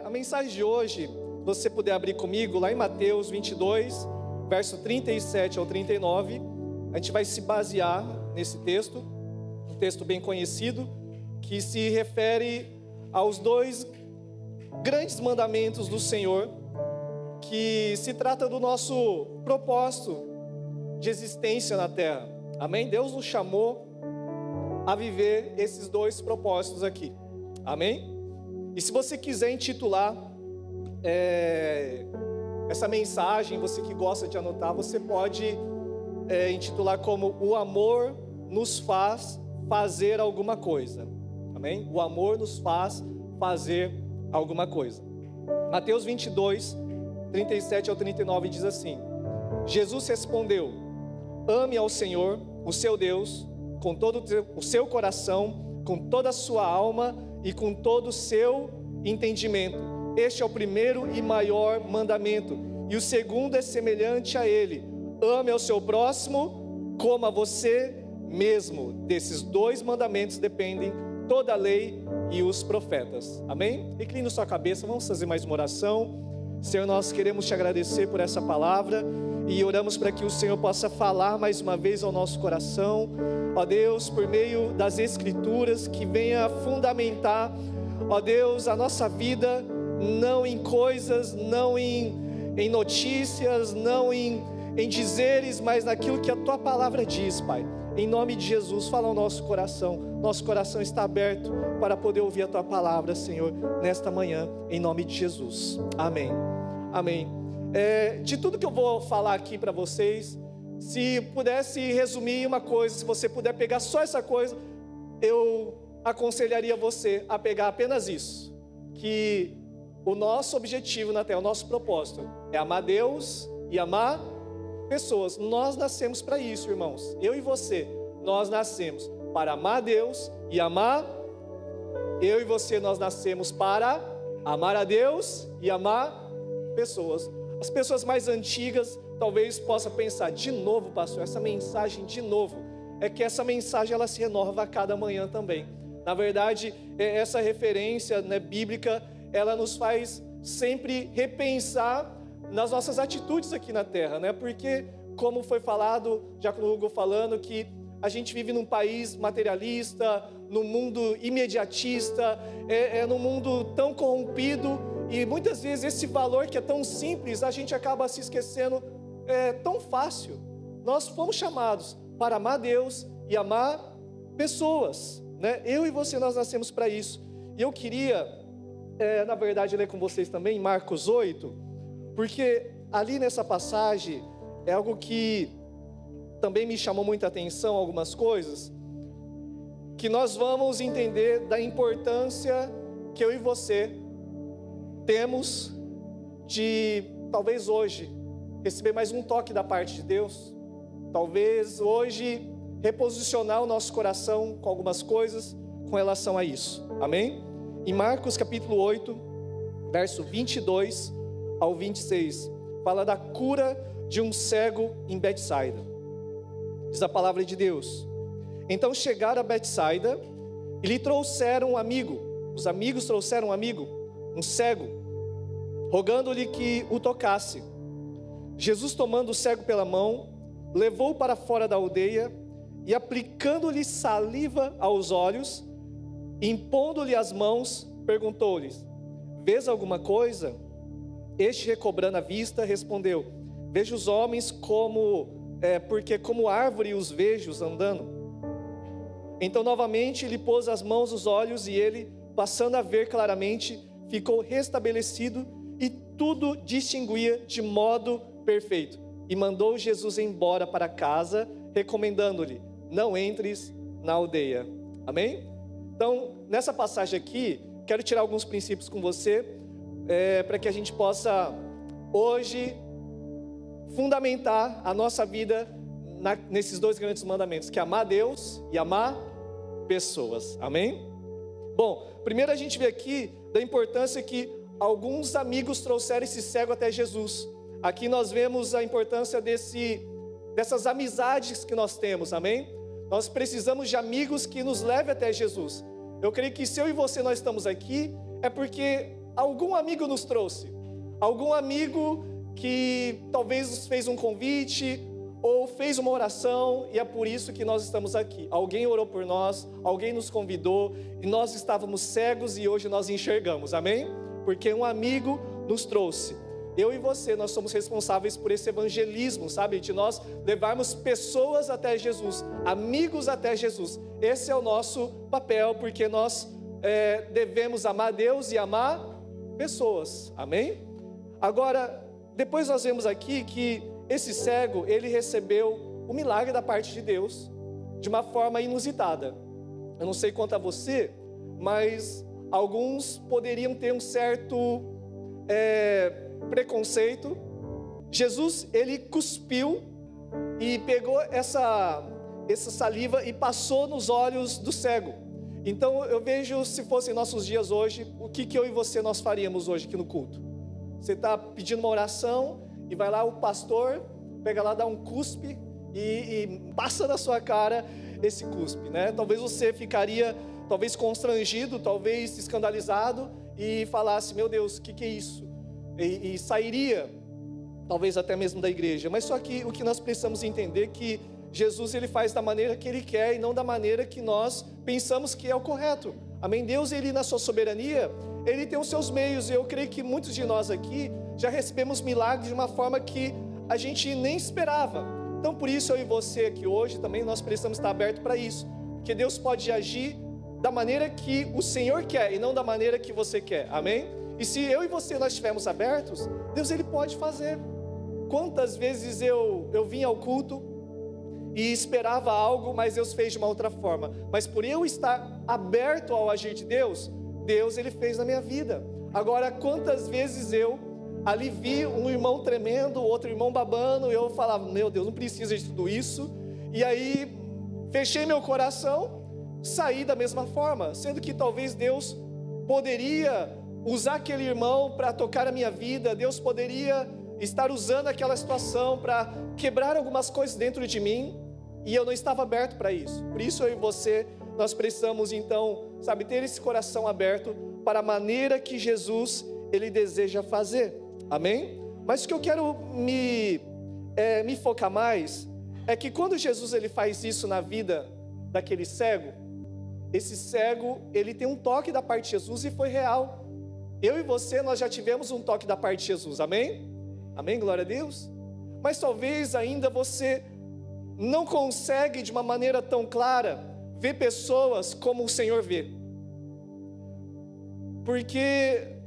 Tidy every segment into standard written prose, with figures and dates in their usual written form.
A mensagem de hoje, se você puder abrir comigo, lá em Mateus 22, verso 37 ao 39, a gente vai se basear nesse texto, um texto bem conhecido, que se refere aos dois grandes mandamentos do Senhor, que se trata do nosso propósito de existência na terra. Amém? Deus nos chamou a viver esses dois propósitos aqui. Amém? E se você quiser intitular essa mensagem, você que gosta de anotar, você pode intitular como o amor nos faz fazer alguma coisa. Amém? O amor nos faz fazer alguma coisa. Mateus 22, 37 ao 39 diz assim: Jesus respondeu: ame ao Senhor, o seu Deus, com todo o seu coração, com toda a sua alma e com todo o seu entendimento. Este é o primeiro e maior mandamento. E o segundo é semelhante a ele: ame ao seu próximo como a você mesmo. Desses dois mandamentos dependem toda a lei e os profetas. Amém? Incline sua cabeça, vamos fazer mais uma oração. Senhor, nós queremos te agradecer por essa palavra e oramos para que o Senhor possa falar mais uma vez ao nosso coração, ó Deus, por meio das Escrituras, que venha fundamentar, ó Deus, a nossa vida, não em coisas, não em notícias, não em dizeres, mas naquilo que a tua palavra diz, Pai. Em nome de Jesus, fala ao nosso coração está aberto para poder ouvir a tua palavra, Senhor, nesta manhã, em nome de Jesus, amém, amém. De tudo que eu vou falar aqui para vocês, se pudesse resumir uma coisa, se você puder pegar só essa coisa, eu aconselharia você a pegar apenas isso, que o nosso objetivo na terra, o nosso propósito é amar Deus e amar pessoas. Nós nascemos para isso, irmãos. Eu e você, nós nascemos para amar Deus e amar. Eu e você, nós nascemos para amar a Deus e amar pessoas. As pessoas mais antigas talvez possam pensar: de novo, pastor, essa mensagem de novo. É que essa mensagem ela se renova a cada manhã também. Na verdade, essa referência, né, bíblica, ela nos faz sempre repensar nas nossas atitudes aqui na terra, né? Porque, como foi falado, já com o Hugo falando, que a gente vive num país materialista, num mundo imediatista, num mundo tão corrompido, e muitas vezes esse valor que é tão simples, a gente acaba se esquecendo tão fácil. Nós fomos chamados para amar Deus e amar pessoas, né? Eu e você, nós nascemos para isso. E eu queria, na verdade, ler com vocês também Marcos 8, porque ali nessa passagem é algo que também me chamou muita atenção, algumas coisas, que nós vamos entender da importância que eu e você temos de, talvez hoje, receber mais um toque da parte de Deus, talvez hoje reposicionar o nosso coração com algumas coisas com relação a isso, amém? Em Marcos capítulo 8, verso 22 ao 26, fala da cura de um cego em Betsaida. Diz a palavra de Deus: então chegaram a Betsaida e lhe trouxeram um amigo. Os amigos trouxeram um amigo, um cego, rogando-lhe que o tocasse. Jesus, tomando o cego pela mão, levou-o para fora da aldeia e, aplicando-lhe saliva aos olhos, impondo-lhe as mãos, perguntou-lhes: vês alguma coisa? Este, recobrando a vista, respondeu: vejo os homens porque como árvore os vejo andando. Então novamente ele pôs as mãos nos olhos, e ele, passando a ver claramente, ficou restabelecido e tudo distinguia de modo perfeito. E mandou Jesus embora para casa, recomendando-lhe: não entres na aldeia. Amém? Então, nessa passagem aqui, quero tirar alguns princípios com você, para que a gente possa hoje fundamentar a nossa vida nesses dois grandes mandamentos, que é amar Deus e amar pessoas, amém? Bom, primeiro a gente vê aqui da importância que alguns amigos trouxeram esse cego até Jesus. Aqui nós vemos a importância dessas amizades que nós temos, amém? Nós precisamos de amigos que nos levem até Jesus. Eu creio que se eu e você nós estamos aqui, é porque algum amigo nos trouxe. Algum amigo que talvez nos fez um convite ou fez uma oração, e é por isso que nós estamos aqui. Alguém orou por nós, alguém nos convidou, e nós estávamos cegos e hoje nós enxergamos, amém? Porque um amigo nos trouxe. Eu e você, nós somos responsáveis por esse evangelismo, sabe? De nós levarmos pessoas até Jesus, amigos até Jesus. Esse é o nosso papel, porque nós devemos amar Deus e amar pessoas, amém? Agora, depois nós vemos aqui que esse cego, ele recebeu o milagre da parte de Deus de uma forma inusitada. Eu não sei quanto a você, mas alguns poderiam ter um certo preconceito. Jesus, ele cuspiu e pegou essa saliva e passou nos olhos do cego. Então eu vejo, se fossem nossos dias hoje, o que eu e você nós faríamos hoje aqui no culto? Você está pedindo uma oração e vai lá o pastor, pega lá, dá um cuspe e passa na sua cara esse cuspe, né? Talvez você ficaria, talvez constrangido, talvez escandalizado e falasse, meu Deus, o que é isso? E sairia, talvez até mesmo da igreja. Mas só que o que nós precisamos entender é que Jesus, ele faz da maneira que ele quer e não da maneira que nós pensamos que é o correto. Amém? Deus, ele na sua soberania, ele tem os seus meios, e eu creio que muitos de nós aqui já recebemos milagres de uma forma que a gente nem esperava. Então por isso eu e você aqui hoje também nós precisamos estar abertos para isso, porque Deus pode agir da maneira que o Senhor quer e não da maneira que você quer, amém? E se eu e você nós estivermos abertos, Deus, ele pode fazer. Quantas vezes eu vim ao culto e esperava algo, mas Deus fez de uma outra forma, mas por eu estar aberto ao agir de Deus, Deus, ele fez na minha vida. Agora, quantas vezes eu ali vi um irmão tremendo, outro irmão babando, e eu falava, meu Deus, não precisa de tudo isso, e aí fechei meu coração, saí da mesma forma, sendo que talvez Deus poderia usar aquele irmão para tocar a minha vida, Deus poderia estar usando aquela situação para quebrar algumas coisas dentro de mim, e eu não estava aberto para isso. Por isso eu e você, nós precisamos então, sabe, ter esse coração aberto para a maneira que Jesus, ele deseja fazer, amém? Mas o que eu quero me focar mais, é que quando Jesus, ele faz isso na vida daquele cego, esse cego, ele tem um toque da parte de Jesus e foi real. Eu e você, nós já tivemos um toque da parte de Jesus, amém? Amém, glória a Deus. Mas talvez ainda você não consegue de uma maneira tão clara ver pessoas como o Senhor vê. Porque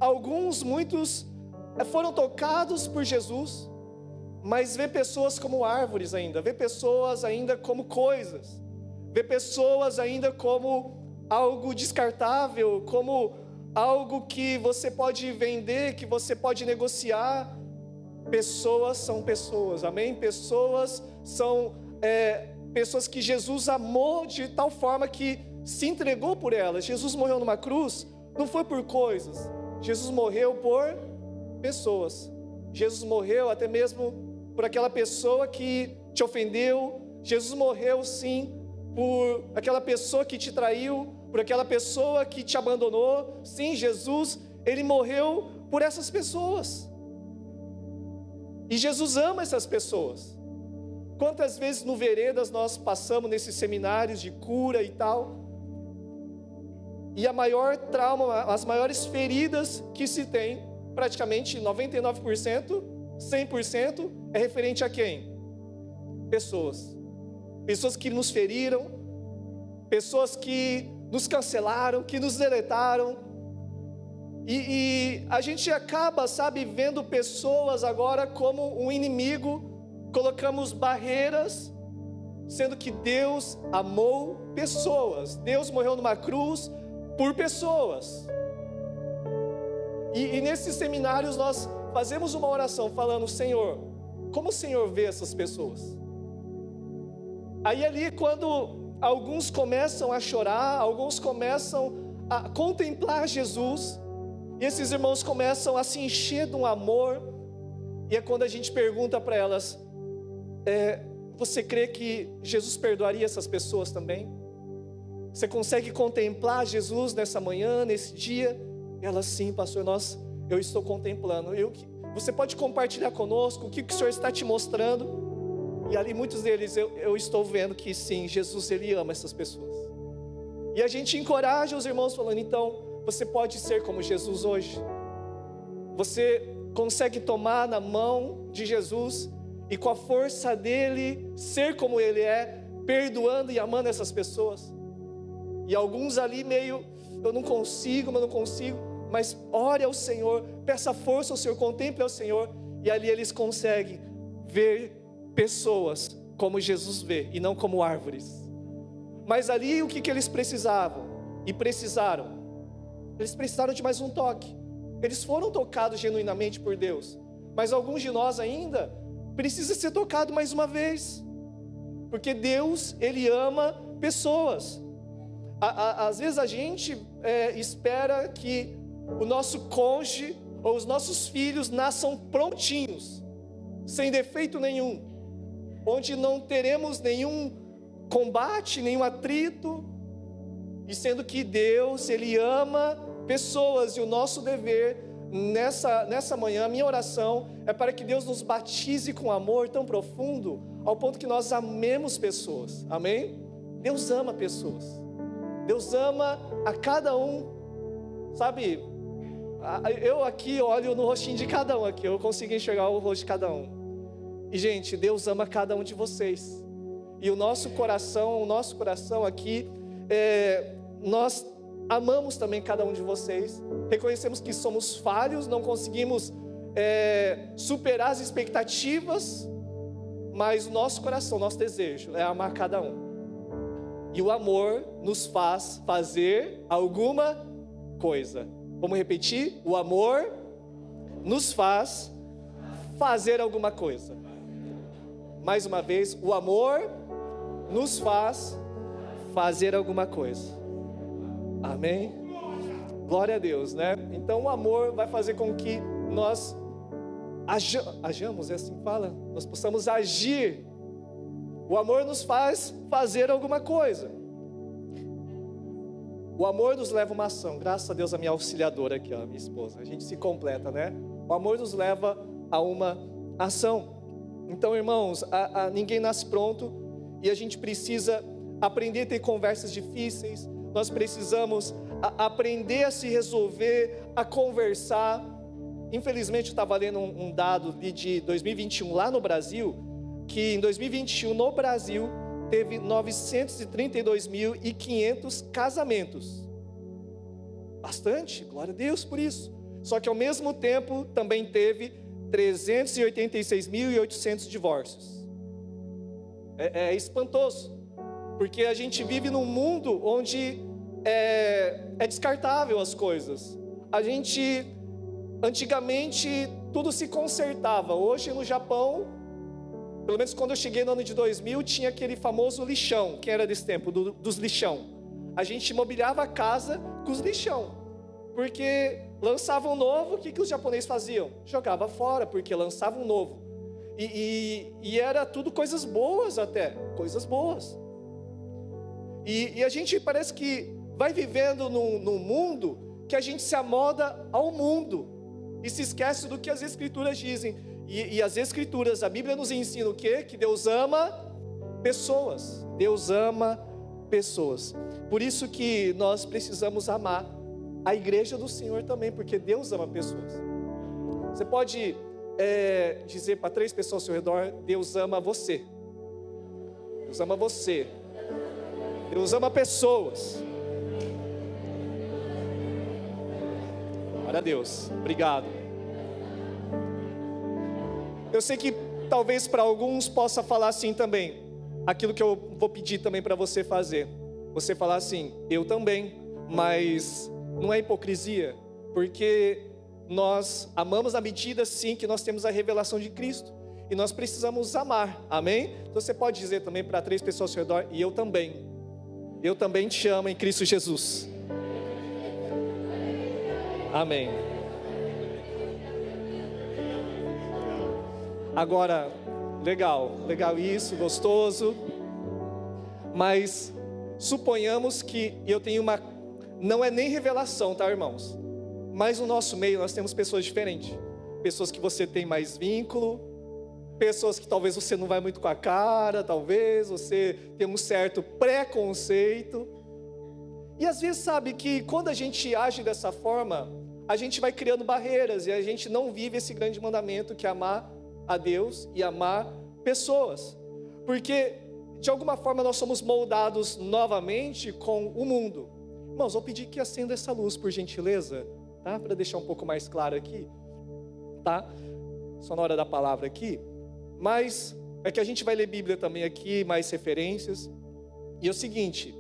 muitos foram tocados por Jesus, mas vê pessoas como árvores ainda, vê pessoas ainda como coisas, vê pessoas ainda como algo descartável, como algo que você pode vender, que você pode negociar. Pessoas são pessoas, amém? Pessoas são pessoas que Jesus amou de tal forma que se entregou por elas. Jesus morreu numa cruz, não foi por coisas, Jesus morreu por pessoas. Jesus morreu até mesmo por aquela pessoa que te ofendeu. Jesus morreu sim por aquela pessoa que te traiu, por aquela pessoa que te abandonou. Sim, Jesus, ele morreu por essas pessoas. E Jesus ama essas pessoas. Quantas vezes no Veredas nós passamos nesses seminários de cura e tal, e a maior trauma, as maiores feridas que se tem, praticamente 99%, 100%, é referente a quem? Pessoas. Pessoas que nos feriram, pessoas que nos cancelaram, que nos deletaram. E a gente acaba, sabe, vendo pessoas agora como um inimigo, colocamos barreiras, sendo que Deus amou pessoas. Deus morreu numa cruz por pessoas. E nesses seminários nós fazemos uma oração falando, Senhor, como o Senhor vê essas pessoas? Aí ali quando alguns começam a chorar, alguns começam a contemplar Jesus, e esses irmãos começam a se encher de um amor, e é quando a gente pergunta para elas, você crê que Jesus perdoaria essas pessoas também? Você consegue contemplar Jesus nessa manhã, nesse dia? Ela, sim, pastor, eu estou contemplando. Você pode compartilhar conosco o que o Senhor está te mostrando? E ali muitos deles eu estou vendo que sim, Jesus, Ele ama essas pessoas. E a gente encoraja os irmãos falando, então, você pode ser como Jesus hoje. Você consegue tomar na mão de Jesus e com a força dele ser como Ele é, perdoando e amando essas pessoas. E alguns ali meio, eu não consigo, mas ore ao Senhor, peça força ao Senhor, contemple ao Senhor, e ali eles conseguem ver pessoas como Jesus vê, e não como árvores. Mas ali o que eles precisavam? E precisaram? Eles precisaram de mais um toque. Eles foram tocados genuinamente por Deus, mas alguns de nós ainda precisa ser tocado mais uma vez, porque Deus, Ele ama pessoas. Às vezes a gente espera que o nosso cônjuge ou os nossos filhos nasçam prontinhos, sem defeito nenhum, onde não teremos nenhum combate, nenhum atrito, e sendo que Deus, Ele ama pessoas, e o nosso dever nessa manhã, a minha oração é para que Deus nos batize com amor tão profundo, ao ponto que nós amemos pessoas, amém? Deus ama pessoas, Deus ama a cada um, sabe? Eu aqui olho no rostinho de cada um aqui, eu consigo enxergar o rosto de cada um. E gente, Deus ama cada um de vocês. E o nosso coração aqui, nós amamos também cada um de vocês. Reconhecemos que somos falhos, não conseguimos superar as expectativas, mas o nosso coração, nosso desejo é amar cada um. E o amor nos faz fazer alguma coisa. Vamos repetir? O amor nos faz fazer alguma coisa. Mais uma vez, o amor nos faz fazer alguma coisa. Amém? Glória a Deus, né? Então o amor vai fazer com que nós ajamos, é assim que fala? Nós possamos agir. O amor nos faz fazer alguma coisa. O amor nos leva a uma ação. Graças a Deus, a minha auxiliadora aqui, a minha esposa. A gente se completa, né? O amor nos leva a uma ação. Então, irmãos, ninguém nasce pronto. E a gente precisa aprender a ter conversas difíceis. Nós precisamos aprender a se resolver, a conversar. Infelizmente, eu estava lendo um dado de 2021 lá no Brasil, que em 2021 no Brasil teve 932.500 casamentos. Bastante, glória a Deus por isso. Só que ao mesmo tempo também teve 386.800 divórcios. É espantoso, porque a gente vive num mundo onde é descartável as coisas. Antigamente tudo se consertava. Hoje no Japão, pelo menos quando eu cheguei no ano de 2000, tinha aquele famoso lixão. Quem era desse tempo? Dos lixão. A gente mobiliava a casa com os lixão, porque lançavam um novo, o que os japoneses faziam? Jogava fora, porque lançavam um novo. E era tudo coisas boas até, coisas boas. E a gente parece que vai vivendo num mundo que a gente se amoda ao mundo e se esquece do que as Escrituras dizem. E as Escrituras, a Bíblia nos ensina o quê? Que Deus ama pessoas. Deus ama pessoas. Por isso que nós precisamos amar a igreja do Senhor também, porque Deus ama pessoas. Você pode dizer para 3 pessoas ao seu redor: Deus ama você. Deus ama você. Deus ama pessoas. Glória a Deus. Obrigado. Eu sei que talvez para alguns possa falar assim também, aquilo que eu vou pedir também para você fazer. Você falar assim: eu também, mas não é hipocrisia, porque nós amamos à medida sim que nós temos a revelação de Cristo, e nós precisamos amar, amém? Então você pode dizer também para 3 pessoas ao seu redor: e eu também te amo em Cristo Jesus. Amém. Agora, legal isso, gostoso. Mas suponhamos que eu tenho não é nem revelação, tá, irmãos? Mas no nosso meio nós temos pessoas diferentes. Pessoas que você tem mais vínculo, pessoas que talvez você não vai muito com a cara, talvez você tem um certo preconceito. E às vezes sabe que quando a gente age dessa forma, a gente vai criando barreiras e a gente não vive esse grande mandamento que é amar a Deus e amar pessoas. Porque de alguma forma nós somos moldados novamente com o mundo. Irmãos, vou pedir que acenda essa luz, por gentileza, tá? Para deixar um pouco mais claro aqui, tá? Só na hora da palavra aqui. Mas é que a gente vai ler Bíblia também aqui, mais referências. E é o seguinte,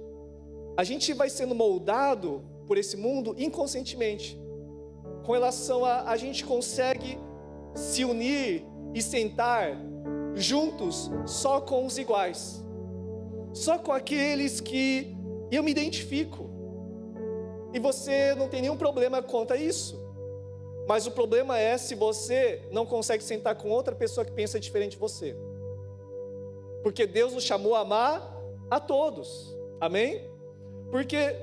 a gente vai sendo moldado por esse mundo inconscientemente. Com relação a gente consegue se unir e sentar juntos só com os iguais. Só com aqueles que eu me identifico. E você não tem nenhum problema quanto a isso. Mas o problema é se você não consegue sentar com outra pessoa que pensa diferente de você. Porque Deus nos chamou a amar a todos. Amém? Porque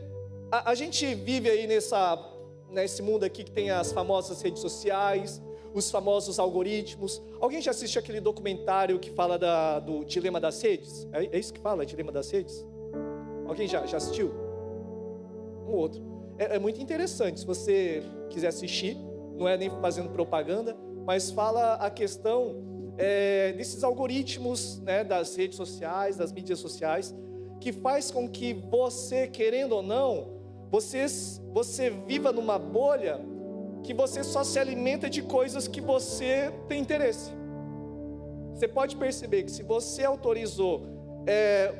a gente vive aí nesse mundo aqui que tem as famosas redes sociais, os famosos algoritmos. Alguém já assistiu aquele documentário que fala do dilema das redes? É isso que fala, dilema das redes? Alguém já assistiu? Um outro. É muito interessante, se você quiser assistir. Não é nem fazendo propaganda, mas fala a questão desses algoritmos, né, das redes sociais, das mídias sociais, que faz com que você, querendo ou não, você viva numa bolha que você só se alimenta de coisas que você tem interesse. Você pode perceber que se você autorizou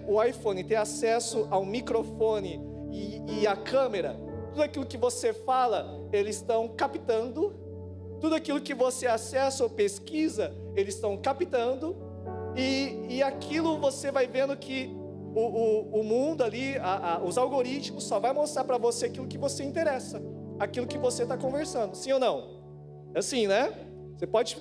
o iPhone ter acesso ao microfone e à câmera, tudo aquilo que você fala, eles estão captando. Tudo aquilo que você acessa ou pesquisa, eles estão captando. E aquilo você vai vendo que o mundo ali, os algoritmos só vai mostrar para você aquilo que você interessa, aquilo que você está conversando. Sim ou não? É assim, né? Você pode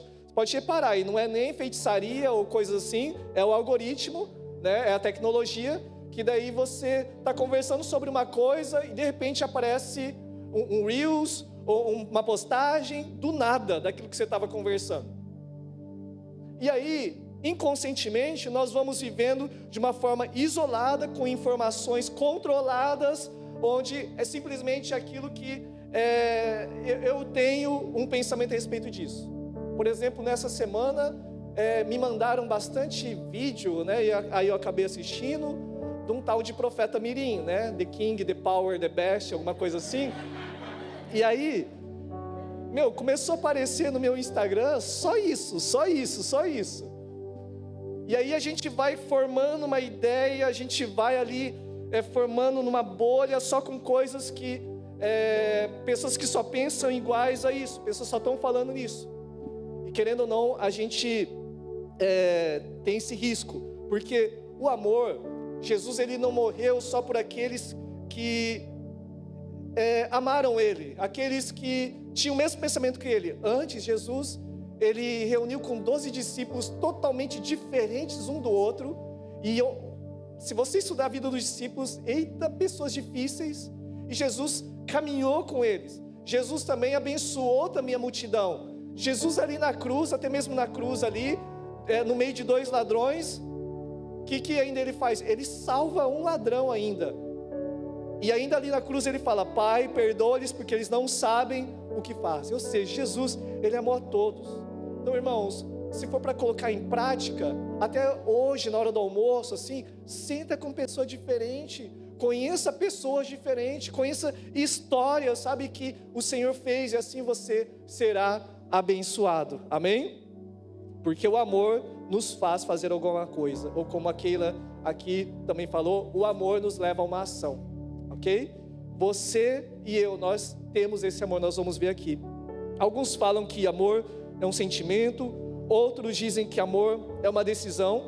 reparar, e não é nem feitiçaria ou coisa assim, é o algoritmo, né? É a tecnologia, que daí você está conversando sobre uma coisa e de repente aparece um Reels ou uma postagem do nada daquilo que você estava conversando. E aí, inconscientemente, nós vamos vivendo de uma forma isolada, com informações controladas, onde é simplesmente aquilo que eu tenho um pensamento a respeito disso. Por exemplo, nessa semana, me mandaram bastante vídeo, né? E aí eu acabei assistindo de um tal de profeta Mirim, né? The King, The Power, The Best, alguma coisa assim. E aí, começou a aparecer no meu Instagram só isso. E aí a gente vai formando uma ideia, a gente vai ali formando numa bolha só com coisas que pessoas que só pensam iguais a isso, pessoas só estão falando nisso. E querendo ou não, a gente tem esse risco, porque o amor, Jesus ele não morreu só por aqueles que amaram Ele, aqueles que tinham o mesmo pensamento que Ele. Antes, Jesus, Ele reuniu com 12 discípulos totalmente diferentes um do outro. E se você estudar a vida dos discípulos, pessoas difíceis. E Jesus caminhou com eles. Jesus também abençoou também a multidão. Jesus ali na cruz, até mesmo na cruz ali, no meio de 2 ladrões, o que ainda Ele faz? Ele salva um ladrão ainda. E ainda ali na cruz ele fala: Pai, perdoa-lhes porque eles não sabem o que fazem. Ou seja, Jesus, ele amou a todos. Então, irmãos, se for para colocar em prática, até hoje, na hora do almoço, assim, senta com pessoa diferente, conheça pessoas diferentes, conheça histórias, sabe, que o Senhor fez, e assim você será abençoado. Amém? Porque o amor nos faz fazer alguma coisa, ou como aquela aqui também falou, o amor nos leva a uma ação. Ok? Você e eu, nós temos esse amor, nós vamos ver aqui. Alguns falam que amor é um sentimento, outros dizem que amor é uma decisão,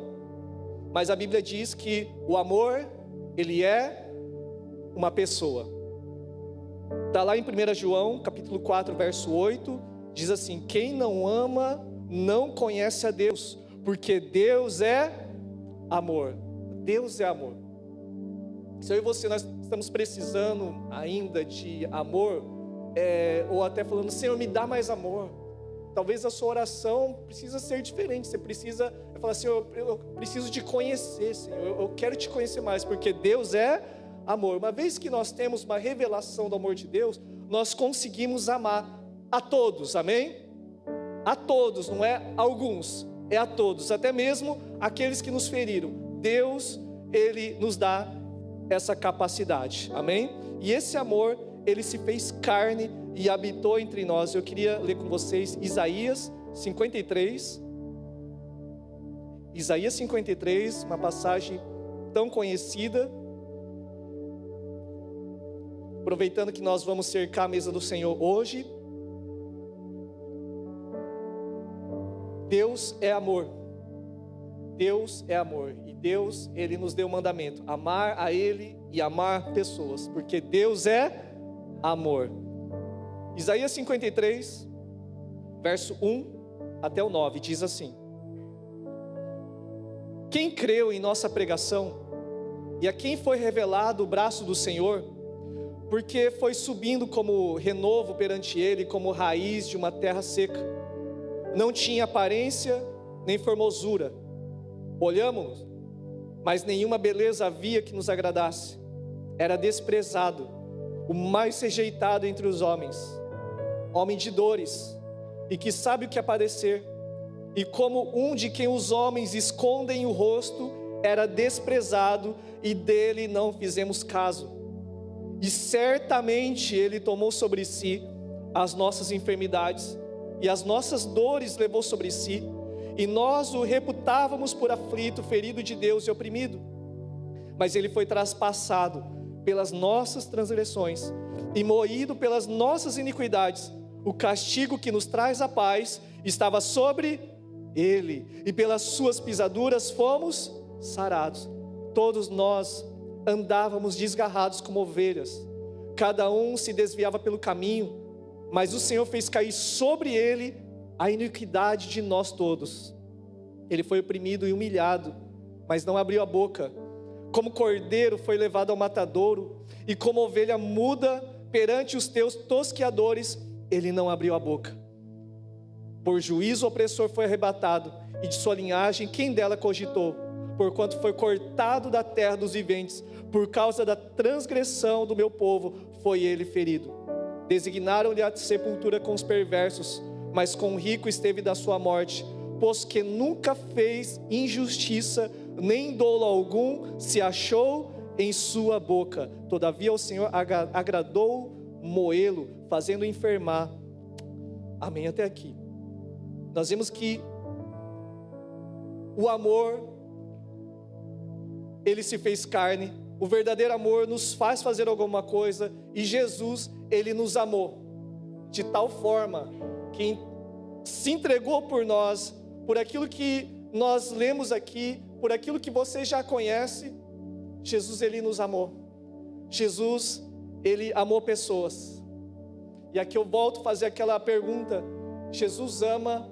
mas a Bíblia diz que o amor, ele é uma pessoa. Está lá em 1 João, capítulo 4, verso 8, diz assim: quem não ama, não conhece a Deus, porque Deus é amor. Deus é amor. Se eu e você, nós estamos precisando ainda de amor, ou até falando, Senhor, me dá mais amor. Talvez a sua oração precisa ser diferente. Você precisa falar, Senhor, eu preciso te conhecer, Senhor. Eu quero te conhecer mais, porque Deus é amor. Uma vez que nós temos uma revelação do amor de Deus, nós conseguimos amar a todos, amém? A todos, não é alguns, é a todos, até mesmo aqueles que nos feriram. Deus, Ele nos dá essa capacidade, amém? E esse amor, Ele se fez carne e habitou entre nós. Eu queria ler com vocês Isaías 53. Isaías 53, uma passagem tão conhecida. Aproveitando que nós vamos cercar a mesa do Senhor hoje. Deus é amor. Deus é amor. E Deus, Ele nos deu o mandamento: amar a Ele e amar pessoas. Porque Deus é amor. Isaías 53, verso 1 até o 9, diz assim: quem creu em nossa pregação, e a quem foi revelado o braço do Senhor, porque foi subindo como renovo perante Ele, como raiz de uma terra seca, não tinha aparência nem formosura, olhamos-nos, mas nenhuma beleza havia que nos agradasse, era desprezado, o mais rejeitado entre os homens, homem de dores, e que sabe o que é padecer, e como um de quem os homens escondem o rosto, era desprezado, e dele não fizemos caso. E certamente Ele tomou sobre si as nossas enfermidades, e as nossas dores levou sobre si, e nós o reputávamos por aflito, ferido de Deus e oprimido. Mas Ele foi traspassado pelas nossas transgressões, e moído pelas nossas iniquidades. O castigo que nos traz a paz estava sobre Ele, e pelas suas pisaduras fomos sarados. Todos nós andávamos desgarrados como ovelhas, cada um se desviava pelo caminho, mas o Senhor fez cair sobre Ele a iniquidade de nós todos. Ele foi oprimido e humilhado, mas não abriu a boca. Como cordeiro foi levado ao matadouro, e como ovelha muda perante os teus tosqueadores, Ele não abriu a boca. Por juízo o opressor foi arrebatado, e de sua linhagem quem dela cogitou? Porquanto foi cortado da terra dos viventes, por causa da transgressão do meu povo foi Ele ferido. Designaram-lhe a sepultura com os perversos, mas com o rico esteve da sua morte, pois que nunca fez injustiça, nem dolo algum se achou em sua boca. Todavia o Senhor agradou moê-lo, fazendo enfermar. Amém, até aqui. Nós vemos que o amor, Ele se fez carne. O verdadeiro amor nos faz fazer alguma coisa, e Jesus, Ele nos amou de tal forma que se entregou por nós, por aquilo que nós lemos aqui, por aquilo que você já conhece. Jesus, Ele nos amou. Jesus, Ele amou pessoas. E aqui eu volto a fazer aquela pergunta: Jesus ama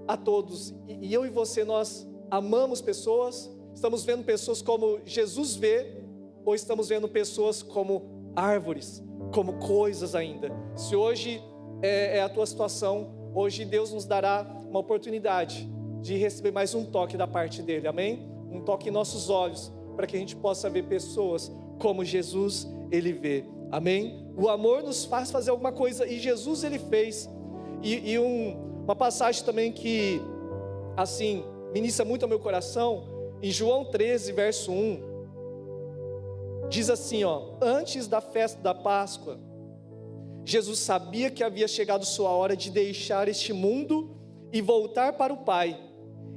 a todos, e eu e você, nós amamos pessoas? Estamos vendo pessoas como Jesus vê, ou estamos vendo pessoas como árvores, como coisas ainda? Se hoje é a tua situação, hoje Deus nos dará uma oportunidade de receber mais um toque da parte dEle, amém? Um toque em nossos olhos, para que a gente possa ver pessoas como Jesus, Ele vê, amém? O amor nos faz fazer alguma coisa, e Jesus, Ele fez. Uma passagem também que, assim, ministra muito ao meu coração, em João 13, verso 1, diz assim, antes da festa da Páscoa, Jesus sabia que havia chegado sua hora de deixar este mundo e voltar para o Pai.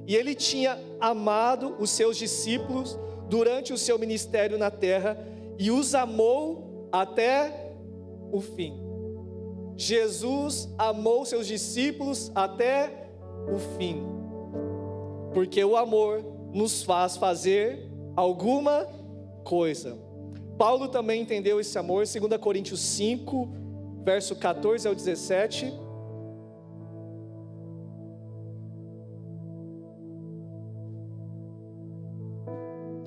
E Ele tinha amado os seus discípulos durante o seu ministério na terra, e os amou até o fim. Jesus amou seus discípulos até o fim, porque o amor nos faz fazer alguma coisa. Paulo também entendeu esse amor, 2 Coríntios 5, verso 14 ao 17.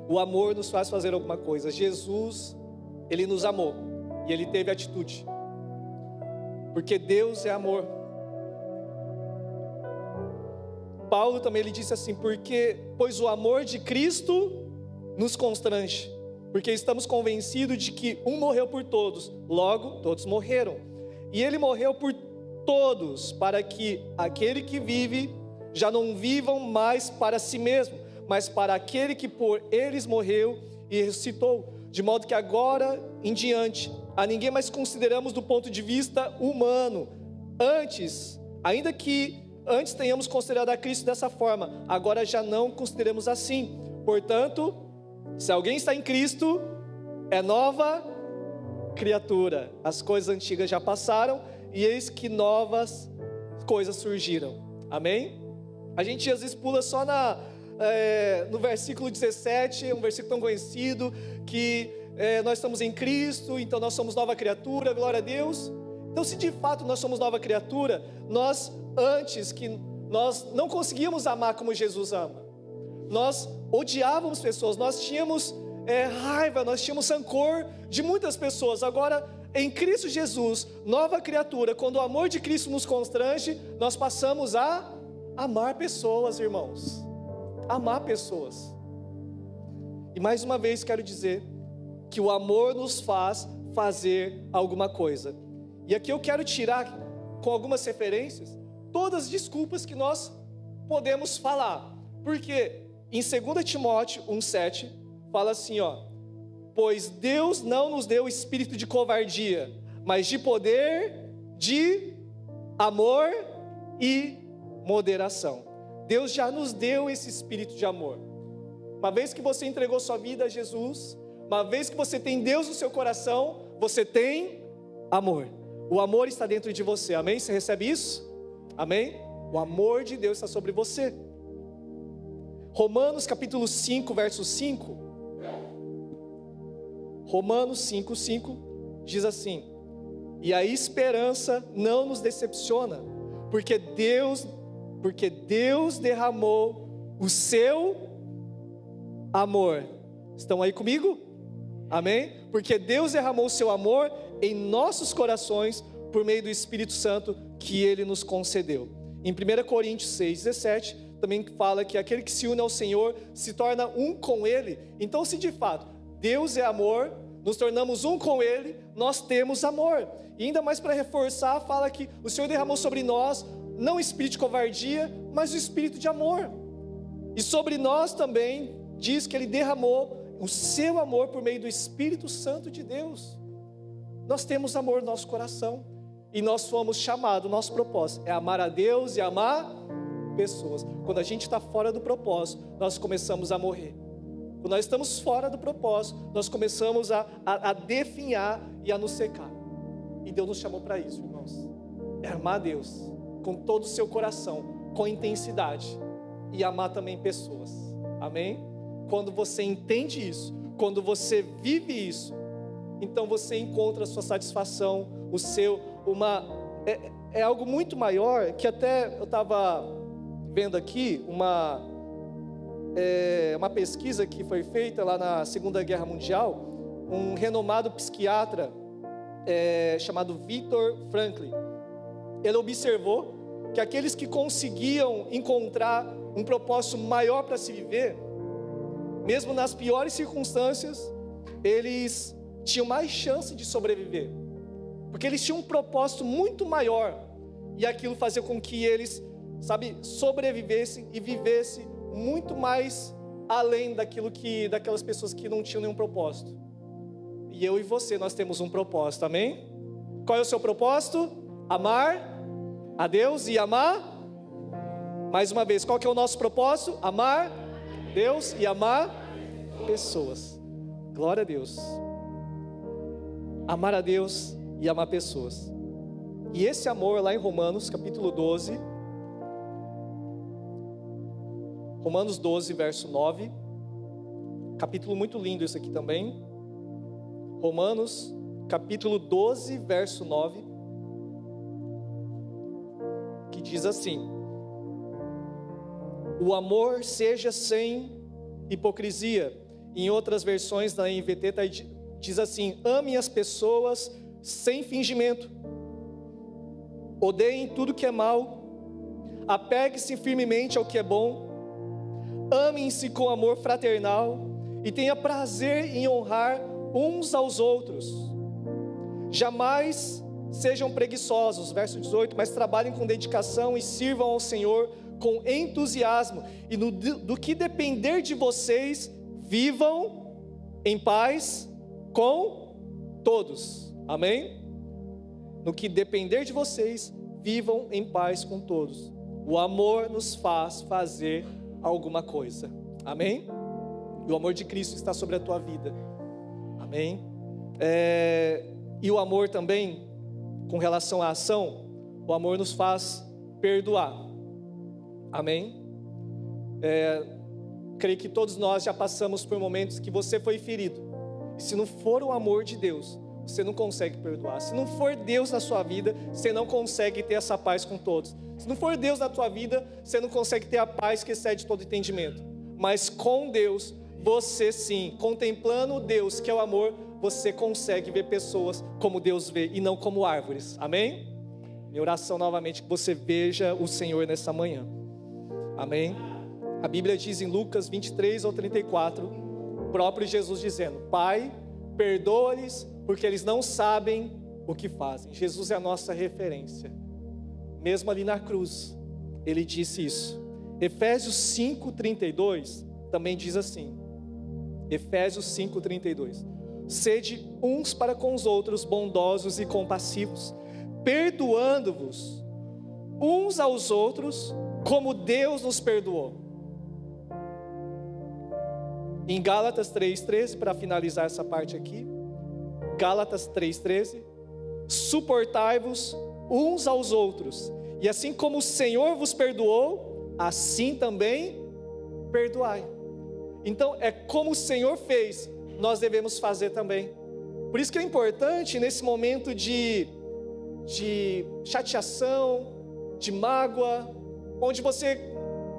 O amor nos faz fazer alguma coisa. Jesus, Ele nos amou, e Ele teve atitude. Porque Deus é amor. Paulo também ele disse assim, pois o amor de Cristo nos constrange, porque estamos convencidos de que um morreu por todos, logo todos morreram. E ele morreu por todos, para que aquele que vive já não vivam mais para si mesmo, mas para aquele que por eles morreu e ressuscitou. De modo que agora em diante, a ninguém mais consideramos do ponto de vista humano. Ainda que antes tenhamos considerado a Cristo dessa forma, agora já não consideramos assim. Portanto, se alguém está em Cristo, é nova criatura. As coisas antigas já passaram e eis que novas coisas surgiram. Amém? A gente às vezes pula só no versículo 17, um versículo tão conhecido, que nós estamos em Cristo, então nós somos nova criatura, glória a Deus. Então, se de fato nós somos nova criatura, nós não conseguíamos amar como Jesus ama. Nós odiávamos pessoas, nós tínhamos raiva, nós tínhamos rancor de muitas pessoas. Agora, em Cristo Jesus, nova criatura, quando o amor de Cristo nos constrange, nós passamos a amar pessoas, irmãos. Amar pessoas. E mais uma vez quero dizer que o amor nos faz fazer alguma coisa. E aqui eu quero tirar, com algumas referências, todas as desculpas que nós podemos falar. Porque em 2 Timóteo 1,7 fala assim, pois Deus não nos deu espírito de covardia, mas de poder, de amor e moderação. Deus já nos deu esse espírito de amor. Uma vez que você entregou sua vida a Jesus, uma vez que você tem Deus no seu coração, você tem amor. O amor está dentro de você, amém? Você recebe isso? Amém? O amor de Deus está sobre você. Romanos capítulo 5, verso 5. Romanos 5, 5 diz assim: e a esperança não nos decepciona, porque Deus derramou o seu amor. Estão aí comigo? Amém? Porque Deus derramou o seu amor em nossos corações por meio do Espírito Santo que Ele nos concedeu. Em 1 Coríntios 6,17 também fala que aquele que se une ao Senhor se torna um com Ele. Então, se de fato Deus é amor, nos tornamos um com Ele, nós temos amor. E ainda mais para reforçar, fala que o Senhor derramou sobre nós não o espírito de covardia, mas o espírito de amor. E sobre nós também diz que Ele derramou o seu amor por meio do Espírito Santo de Deus. Nós temos amor no nosso coração e nós fomos chamados, nosso propósito é amar a Deus e amar pessoas. Quando a gente está fora do propósito, nós começamos a morrer. Quando nós estamos fora do propósito, nós começamos a definhar e a nos secar. E Deus nos chamou para isso, irmãos. É amar a Deus com todo o seu coração, com intensidade, e amar também pessoas. Amém? Quando você entende isso, quando você vive isso, então você encontra a sua satisfação, é algo muito maior, que até eu estava vendo aqui uma pesquisa que foi feita lá na Segunda Guerra Mundial, um renomado psiquiatra chamado Viktor Frankl. Ele observou que aqueles que conseguiam encontrar um propósito maior para se viver, mesmo nas piores circunstâncias, eles tinham mais chance de sobreviver, porque eles tinham um propósito muito maior, e aquilo fazia com que eles, sobrevivessem e vivessem muito mais além daquelas pessoas que não tinham nenhum propósito. E eu e você, nós temos um propósito, amém? Qual é o seu propósito? Amar a Deus e amar, mais uma vez, qual que é o nosso propósito? Amar Deus e amar pessoas. Glória a Deus. Amar a Deus e amar pessoas. E esse amor lá em Romanos capítulo 12, Romanos 12 verso 9, capítulo muito lindo isso aqui também. Romanos capítulo 12 verso 9, que diz assim: o amor seja sem hipocrisia. Em outras versões da NVT diz assim: ame as pessoas sem fingimento. Odeiem tudo que é mal, apegue-se firmemente ao que é bom, amem-se com amor fraternal e tenha prazer em honrar uns aos outros. Jamais sejam preguiçosos, verso 18, mas trabalhem com dedicação e sirvam ao Senhor com entusiasmo, e do que depender de vocês, vivam em paz com todos. Amém? No que depender de vocês, vivam em paz com todos. O amor nos faz fazer alguma coisa. Amém? E o amor de Cristo está sobre a tua vida. Amém? E o amor também, com relação à ação, o amor nos faz perdoar. Amém? Creio que todos nós já passamos por momentos que você foi ferido. E se não for o amor de Deus, você não consegue perdoar. Se não for Deus na sua vida, você não consegue ter essa paz com todos. Se não for Deus na tua vida, você não consegue ter a paz que excede todo entendimento. Mas com Deus, você sim, contemplando Deus, que é o amor, você consegue ver pessoas como Deus vê e não como árvores. Amém? Minha oração novamente é que você veja o Senhor nessa manhã. Amém? A Bíblia diz em Lucas 23 ao 34, o próprio Jesus dizendo: Pai, perdoa-lhes, porque eles não sabem o que fazem. Jesus é a nossa referência. Mesmo ali na cruz, ele disse isso. Efésios 5:32 também diz assim. Efésios 5:32. Sede uns para com os outros bondosos e compassivos, perdoando-vos uns aos outros, como Deus nos perdoou. Em Gálatas 3:13, para finalizar essa parte aqui, Gálatas 3:13, suportai-vos uns aos outros, e assim como o Senhor vos perdoou, assim também perdoai. Então é como o Senhor fez, nós devemos fazer também. Por isso que é importante nesse momento de chateação, de mágoa, onde você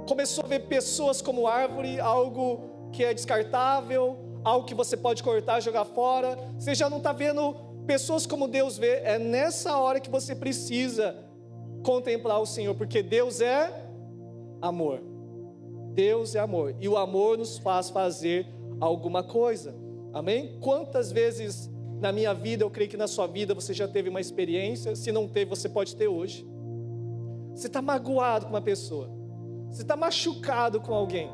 começou a ver pessoas como árvore, algo que é descartável, algo que você pode cortar, jogar fora. Você já não está vendo pessoas como Deus vê. É nessa hora que você precisa contemplar o Senhor, porque Deus é amor. Deus é amor, e o amor nos faz fazer alguma coisa. Amém? Quantas vezes na minha vida, eu creio que na sua vida você já teve uma experiência, se não teve, você pode ter hoje. Você está magoado com uma pessoa, você está machucado com alguém,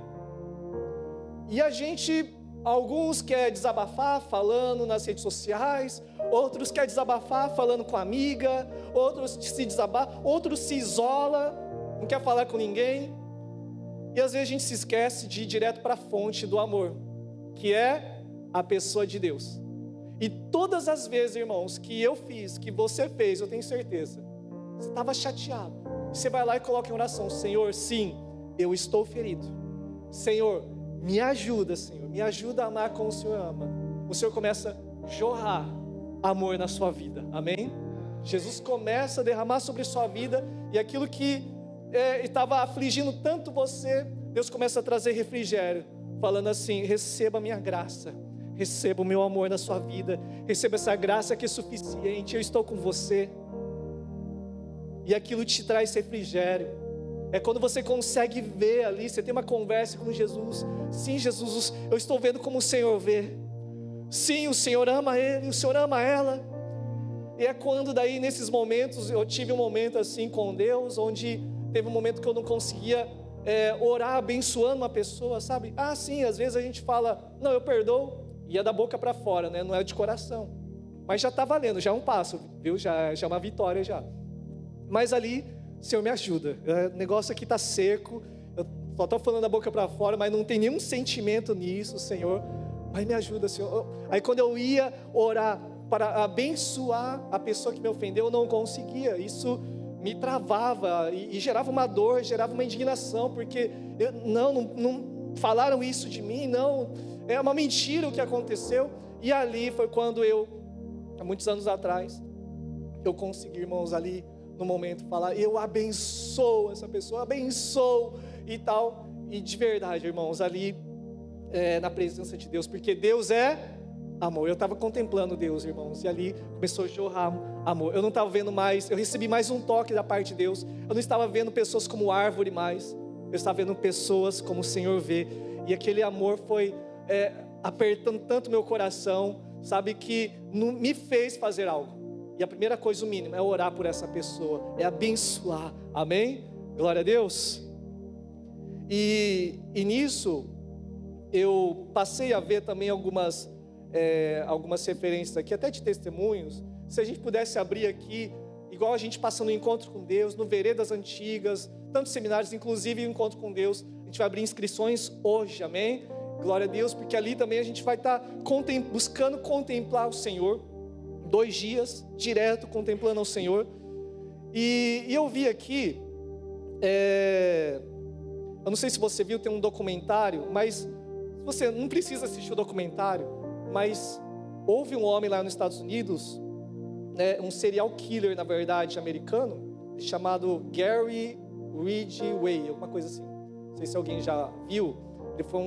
e a gente, alguns quer desabafar falando nas redes sociais, outros quer desabafar falando com a amiga, outros se desabafam, outros se isola, não quer falar com ninguém, e às vezes a gente se esquece de ir direto para a fonte do amor, que é a pessoa de Deus. E todas as vezes, irmãos, que eu fiz, que você fez, eu tenho certeza, você estava chateado, você vai lá e coloca em oração: Senhor, sim, eu estou ferido, Senhor, me ajuda, Senhor, me ajuda a amar como o Senhor ama. O Senhor começa a jorrar amor na sua vida, amém? Jesus começa a derramar sobre a sua vida, e aquilo que estava afligindo tanto você, Deus começa a trazer refrigério, falando assim: receba a minha graça, receba o meu amor na sua vida, receba essa graça que é suficiente, eu estou com você. E aquilo te traz refrigério. É quando você consegue ver ali, você tem uma conversa com Jesus. Sim, Jesus, eu estou vendo como o Senhor vê. Sim, o Senhor ama ele, o Senhor ama ela. E é quando daí, nesses momentos, eu tive um momento assim com Deus, onde teve um momento que eu não conseguia orar abençoando uma pessoa, sabe? Ah, sim, às vezes a gente fala: não, eu perdoo, e é da boca para fora, né? Não é de coração. Mas já está valendo, já é um passo, viu? Já é uma vitória já. Mas ali, Senhor, me ajuda. O negócio aqui está seco, eu só estou falando da boca para fora, mas não tem nenhum sentimento nisso, Senhor. Mas me ajuda, Senhor. Aí quando eu ia orar para abençoar a pessoa que me ofendeu, eu não conseguia. Isso me travava e gerava uma dor, gerava uma indignação, porque não falaram isso de mim, não, é uma mentira o que aconteceu. E ali foi quando eu, há muitos anos atrás, eu consegui, irmãos, ali no momento falar: eu abençoo essa pessoa, abençoo e tal. E de verdade, irmãos, ali na presença de Deus, porque Deus é amor. Eu estava contemplando Deus, irmãos, e ali começou a jorrar amor. Eu não estava vendo mais, eu recebi mais um toque da parte de Deus. Eu não estava vendo pessoas como árvore mais, eu estava vendo pessoas como o Senhor vê. E aquele amor foi apertando tanto meu coração, sabe, que me fez fazer algo. E a primeira coisa, o mínimo, é orar por essa pessoa, é abençoar, amém? Glória a Deus. E nisso, eu passei a ver também algumas referências aqui, até de testemunhos. Se a gente pudesse abrir aqui, igual a gente passa no Encontro com Deus, no Veredas Antigas, tantos seminários, inclusive o Encontro com Deus, a gente vai abrir inscrições hoje, amém? Glória a Deus, porque ali também a gente vai estar buscando contemplar o Senhor, 2 dias, direto, contemplando o Senhor. E eu vi aqui, eu não sei se você viu, tem um documentário, mas você não precisa assistir o documentário, mas houve um homem lá nos Estados Unidos, um serial killer, na verdade, americano, chamado Gary Ridgway, alguma coisa assim. Não sei se alguém já viu. Ele foi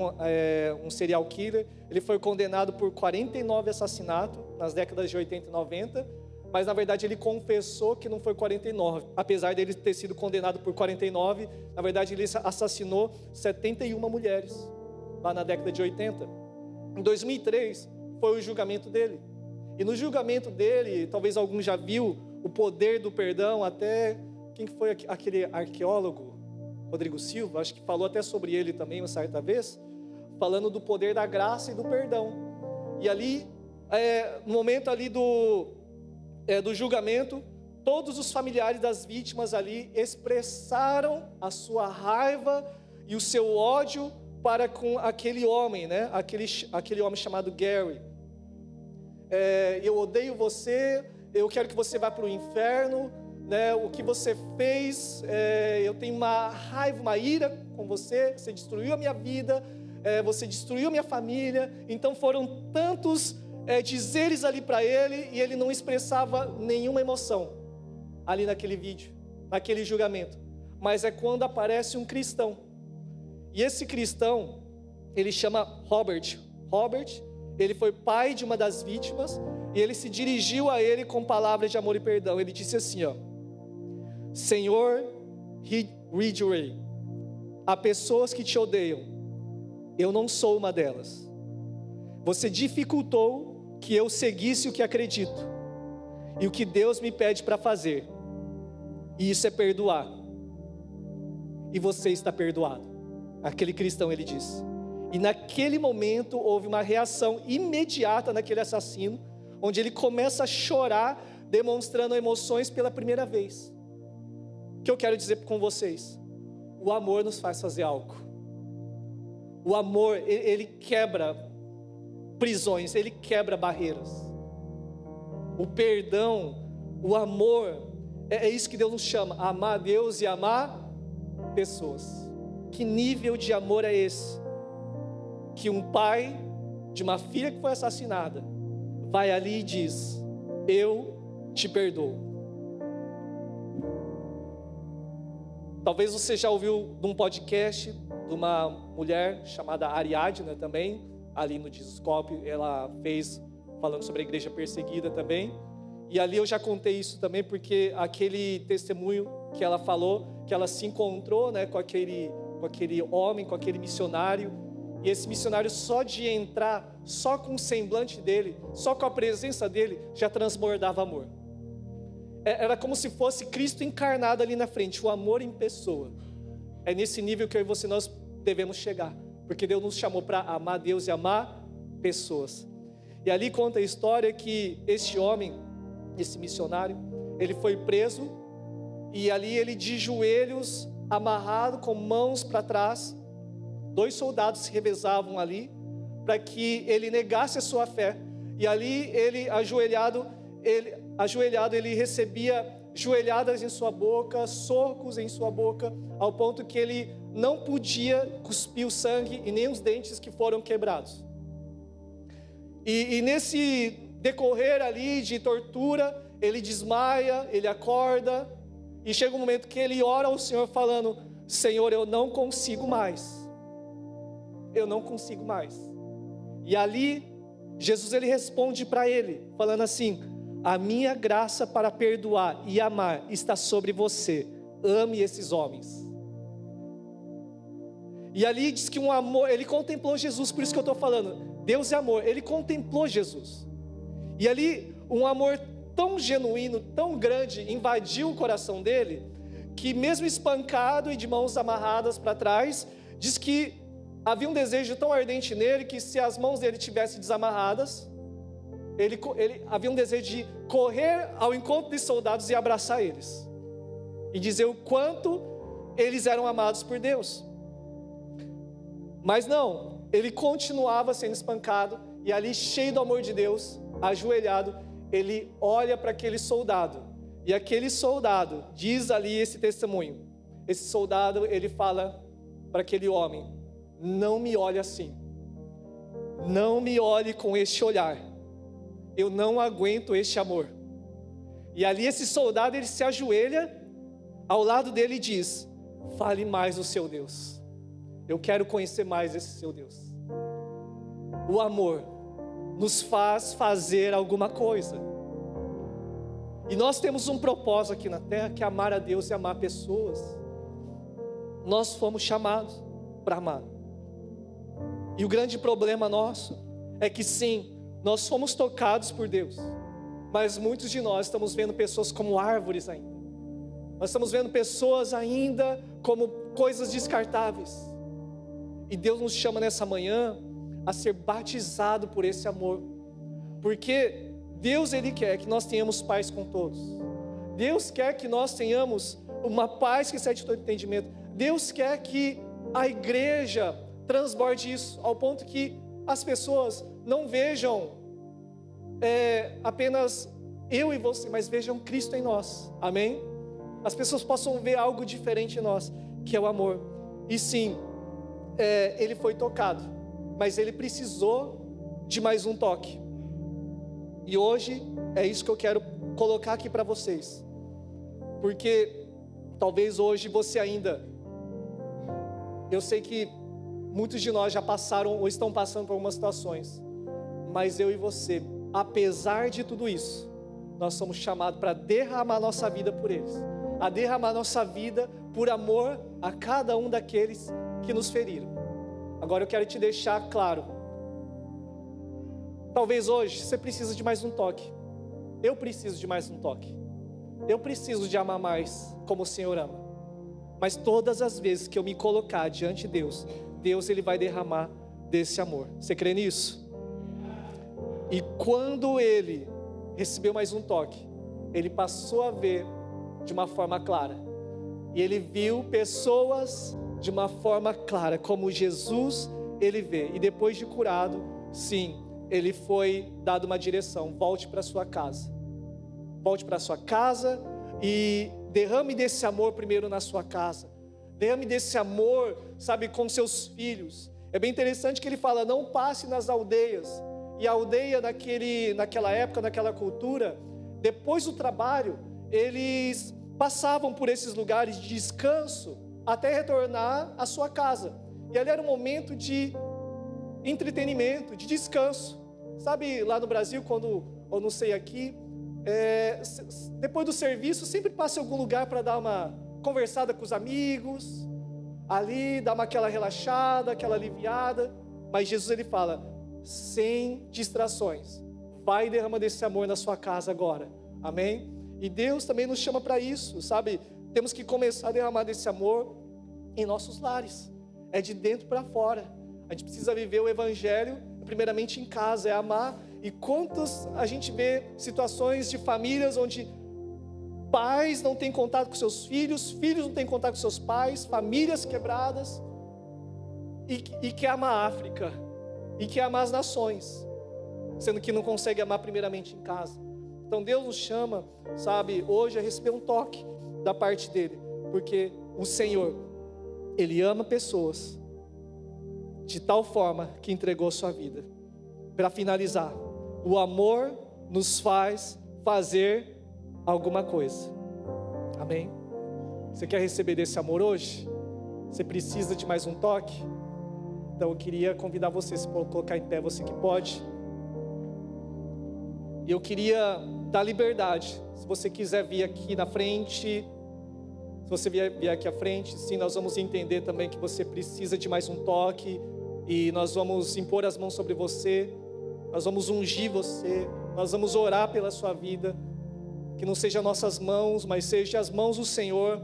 um serial killer. Ele foi condenado por 49 assassinatos nas décadas de 80 e 90, mas na verdade ele confessou que não foi 49. Apesar dele ter sido condenado por 49, na verdade ele assassinou 71 mulheres lá na década de 80. Em 2003 foi o julgamento dele. E no julgamento dele, talvez algum já viu o poder do perdão. Até quem foi aquele arqueólogo, Rodrigo Silva, acho que falou até sobre ele também uma certa vez, falando do poder da graça e do perdão. E ali, no momento ali do julgamento, todos os familiares das vítimas ali expressaram a sua raiva e o seu ódio para com aquele homem, né? Aquele homem chamado Gary. Eu odeio você, eu quero que você vá para o inferno, né? O que você fez, eu tenho uma raiva, uma ira com você, você destruiu a minha vida, você destruiu a minha família. Então foram tantos dizeres ali para ele, e ele não expressava nenhuma emoção ali naquele vídeo, naquele julgamento. Mas é quando aparece um cristão, e esse cristão, ele chama Robert, ele foi pai de uma das vítimas, e ele se dirigiu a ele com palavras de amor e perdão. Ele disse assim, ó: Senhor Ridgway, há pessoas que te odeiam, eu não sou uma delas. Você dificultou que eu seguisse o que acredito e o que Deus me pede para fazer, e isso é perdoar, e você está perdoado. Aquele cristão, ele disse. E naquele momento houve uma reação imediata naquele assassino, onde ele começa a chorar, demonstrando emoções pela primeira vez. O que eu quero dizer com vocês? O amor nos faz fazer algo. O amor, ele quebra prisões, ele quebra barreiras. O perdão, o amor, é isso que Deus nos chama: amar a Deus e amar pessoas. Que nível de amor é esse? Que um pai de uma filha que foi assassinada vai ali e diz: eu te perdoo. Talvez você já ouviu de um podcast de uma mulher chamada Ariadna também, ali no Discope, ela fez falando sobre a igreja perseguida também. E ali eu já contei isso também, porque aquele testemunho que ela falou, que ela se encontrou, né, com aquele homem, com aquele missionário, e esse missionário, só de entrar, só com o semblante dele, só com a presença dele, já transbordava amor. Era como se fosse Cristo encarnado ali na frente, o amor em pessoa. É nesse nível que eu e você, nós devemos chegar, porque Deus nos chamou para amar Deus e amar pessoas. E ali conta a história que este homem, esse missionário, ele foi preso, e ali ele de joelhos, amarrado com mãos para trás, 2 soldados se revezavam ali para que ele negasse a sua fé. E ali ele ajoelhado, ele recebia joelhadas em sua boca, socos em sua boca, ao ponto que ele não podia cuspir o sangue e nem os dentes que foram quebrados. E nesse decorrer ali de tortura, ele desmaia, ele acorda, e chega um momento que ele ora ao Senhor falando: Senhor, eu não consigo mais. Eu não consigo mais. E ali Jesus ele responde para ele, falando assim: a minha graça para perdoar e amar está sobre você, ame esses homens. E ali diz que um amor, ele contemplou Jesus, por isso que eu estou falando, Deus é amor, ele contemplou Jesus. E ali um amor tão genuíno, tão grande, invadiu o coração dele, que mesmo espancado e de mãos amarradas para trás, diz que havia um desejo tão ardente nele, que se as mãos dele tivessem desamarradas, ele havia um desejo de correr ao encontro dos soldados e abraçar eles, e dizer o quanto eles eram amados por Deus. Mas não, ele continuava sendo espancado, e ali cheio do amor de Deus, ajoelhado, ele olha para aquele soldado, e aquele soldado, diz ali esse testemunho, esse soldado, ele fala para aquele homem: não me olhe assim, não me olhe com este olhar, eu não aguento este amor. E ali esse soldado, ele se ajoelha ao lado dele e diz: fale mais do seu Deus, eu quero conhecer mais esse seu Deus. O amor nos faz fazer alguma coisa, e nós temos um propósito aqui na terra, que é amar a Deus e amar pessoas. Nós fomos chamados para amar. E o grande problema nosso é que sim, nós fomos tocados por Deus, mas muitos de nós estamos vendo pessoas como árvores ainda. Nós estamos vendo pessoas ainda como coisas descartáveis. E Deus nos chama nessa manhã a ser batizado por esse amor, porque Deus ele quer que nós tenhamos paz com todos. Deus quer que nós tenhamos uma paz que excede todo entendimento. Deus quer que a igreja transborde isso, ao ponto que as pessoas não vejam apenas eu e você, mas vejam Cristo em nós, amém? As pessoas possam ver algo diferente em nós, que é o amor. E sim, ele foi tocado, mas ele precisou de mais um toque. E hoje é isso que eu quero colocar aqui para vocês, porque talvez hoje você ainda, eu sei que muitos de nós já passaram ou estão passando por algumas situações, mas eu e você, apesar de tudo isso, nós somos chamados para derramar nossa vida por eles, a derramar nossa vida por amor a cada um daqueles que nos feriram. Agora eu quero te deixar claro, talvez hoje você precisa de mais um toque, eu preciso de mais um toque, eu preciso de amar mais como o Senhor ama, mas todas as vezes que eu me colocar diante de Deus, Deus ele vai derramar desse amor. Você crê nisso? E quando ele recebeu mais um toque, ele passou a ver de uma forma clara, e ele viu pessoas de uma forma clara, como Jesus ele vê, e depois de curado, sim, ele foi dado uma direção: volte para sua casa, volte para sua casa e derrame desse amor primeiro na sua casa, derrame desse amor, sabe, com seus filhos. É bem interessante que ele fala: não passe nas aldeias. E a aldeia naquela época, naquela cultura, depois do trabalho, eles passavam por esses lugares de descanso até retornar à sua casa. E ali era um momento de entretenimento, de descanso. Sabe, lá no Brasil, quando, ou não sei aqui, depois do serviço, sempre passa em algum lugar para dar uma conversada com os amigos, ali, dar aquela relaxada, aquela aliviada. Mas Jesus ele fala: sem distrações, vai e derrama desse amor na sua casa agora, amém? E Deus também nos chama para isso, sabe? Temos que começar a derramar desse amor em nossos lares, é de dentro para fora. A gente precisa viver o evangelho primeiramente em casa, é amar. E quantos a gente vê situações de famílias onde pais não têm contato com seus filhos, filhos não têm contato com seus pais, famílias quebradas, e quer amar a África, e quer amar as nações, sendo que não consegue amar primeiramente em casa. Então Deus nos chama, sabe, hoje a receber um toque da parte dele, porque o Senhor, ele ama pessoas de tal forma que entregou sua vida. Para finalizar, o amor nos faz fazer alguma coisa, amém? Você quer receber desse amor hoje? Você precisa de mais um toque? Então eu queria convidar você, se colocar em pé, você que pode. E eu queria dar liberdade. Se você quiser vir aqui na frente, se você vier aqui à frente, sim, nós vamos entender também que você precisa de mais um toque. E nós vamos impor as mãos sobre você. Nós vamos ungir você. Nós vamos orar pela sua vida. Que não seja nossas mãos, mas seja as mãos do Senhor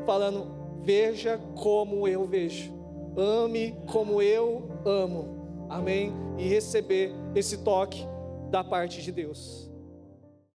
falando: veja como eu vejo, ame como eu amo, amém? E receber esse toque da parte de Deus.